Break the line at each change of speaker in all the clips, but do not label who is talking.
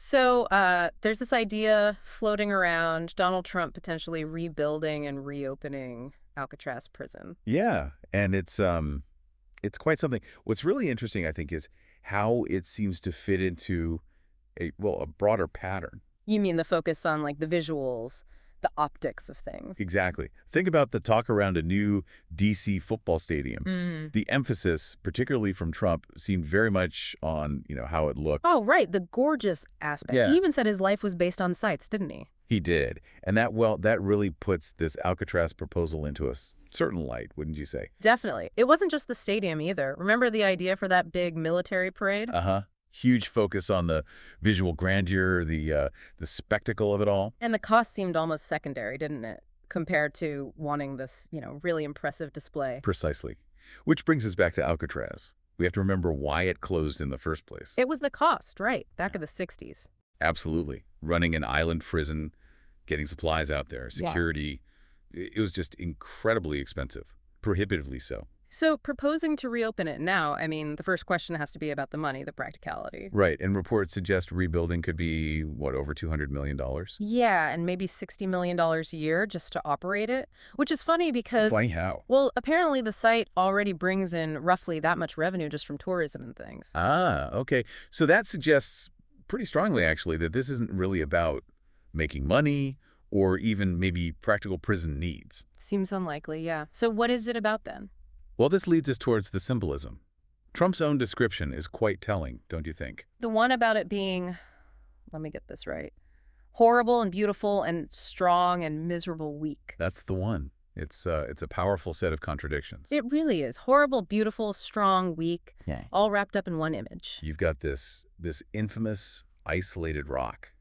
So there's this idea floating around, Donald Trump potentially rebuilding and reopening Alcatraz prison.
Yeah, and it's quite something. What's really interesting, I think, is how it seems to fit into a broader pattern.
You mean the focus on like the visuals, the optics of things?
Exactly. Think about the talk around a new DC football stadium.
Mm.
The emphasis, particularly from Trump, seemed very much on, how it looked.
Oh, right, the gorgeous aspect. He
Yeah,
even said his life was based on sights, didn't he?
he did. And that really puts this Alcatraz proposal into a certain light, wouldn't you say?
Definitely. It wasn't just the stadium either. Remember the idea for that big military parade?
Uh-huh. Huge focus on the visual grandeur, the spectacle of it all.
And the cost seemed almost secondary, didn't it? Compared to wanting this, really impressive display.
Precisely. Which brings us back to Alcatraz. We have to remember why it closed in the first place.
It was the cost, right, back in the 60s.
Absolutely. Running an island prison, getting supplies out there,
Yeah.
security. It was just incredibly expensive, prohibitively so.
So proposing to reopen it now, I mean, the first question has to be about the money, the practicality.
Right, and reports suggest rebuilding could be, over $200 million?
Yeah, and maybe $60 million a year just to operate it, which is funny because,
Funny how.
well, apparently the site already brings in roughly that much revenue just from tourism and things.
Ah, okay. So that suggests pretty strongly, actually, that this isn't really about making money or even maybe practical prison needs.
Seems unlikely, yeah. So what is it about then?
Well, this leads us towards the symbolism. Trump's own description is quite telling, don't you think?
The one about it being, let me get this right, horrible and beautiful and strong and miserable weak.
That's the one. It's a powerful set of contradictions.
It really is. Horrible, beautiful, strong, weak,
Yeah.
all wrapped up in one image.
You've got this infamous isolated rock,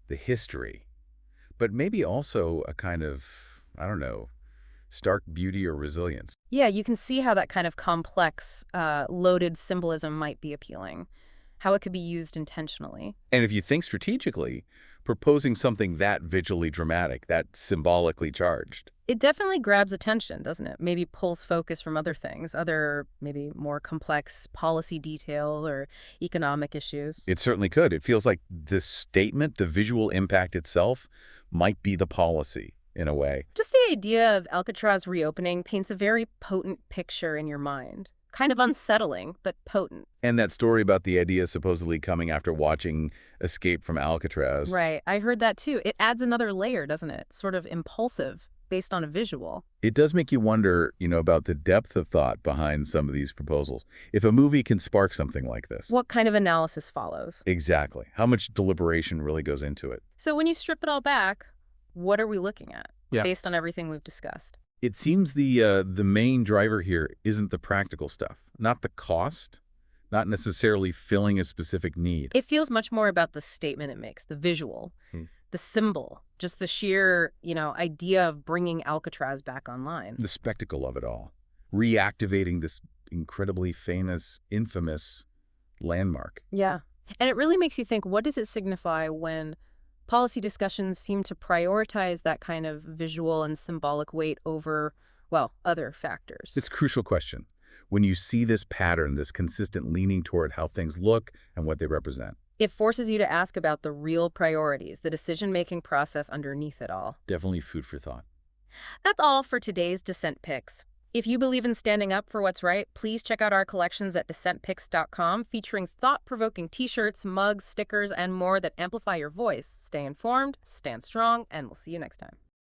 the history, but maybe also a kind of, I don't know, stark beauty or resilience.
Yeah, you can see how that kind of complex, loaded symbolism might be appealing, how it could be used intentionally.
And if you think strategically, proposing something that visually dramatic, that symbolically charged,
It definitely grabs attention, doesn't it? Maybe pulls focus from other things, other maybe more complex policy details or economic issues.
it certainly could. It feels like the statement, the visual impact itself, might be the policy in a way.
Just the idea of Alcatraz reopening paints a very potent picture in your mind. Kind of unsettling, but potent.
And that story about the idea supposedly coming after watching Escape from Alcatraz.
Right, I heard that too. It adds another layer, doesn't it? Sort of impulsive, based on a visual.
It does make you wonder, about the depth of thought behind some of these proposals. If a movie can spark something like this.
What kind of analysis follows?
Exactly. How much deliberation really goes into it?
So when you strip it all back, what are we looking at?
Yeah.
Based on everything we've discussed.
It seems the main driver here isn't the practical stuff, not the cost, not necessarily filling a specific need.
It feels much more about the statement it makes, the visual, the symbol, just the sheer, idea of bringing Alcatraz back online.
The spectacle of it all. Reactivating this incredibly famous, infamous landmark.
Yeah. And it really makes you think, what does it signify when policy discussions seem to prioritize that kind of visual and symbolic weight over, well, other factors?
It's a crucial question. When you see this pattern, this consistent leaning toward how things look and what they represent.
It forces you to ask about the real priorities, the decision-making process underneath it all.
Definitely food for thought.
That's all for today's Dissent Picks. If you believe in standing up for what's right, please check out our collections at dissentpicks.com, featuring thought-provoking t-shirts, mugs, stickers, and more that amplify your voice. Stay informed, stand strong, and we'll see you next time.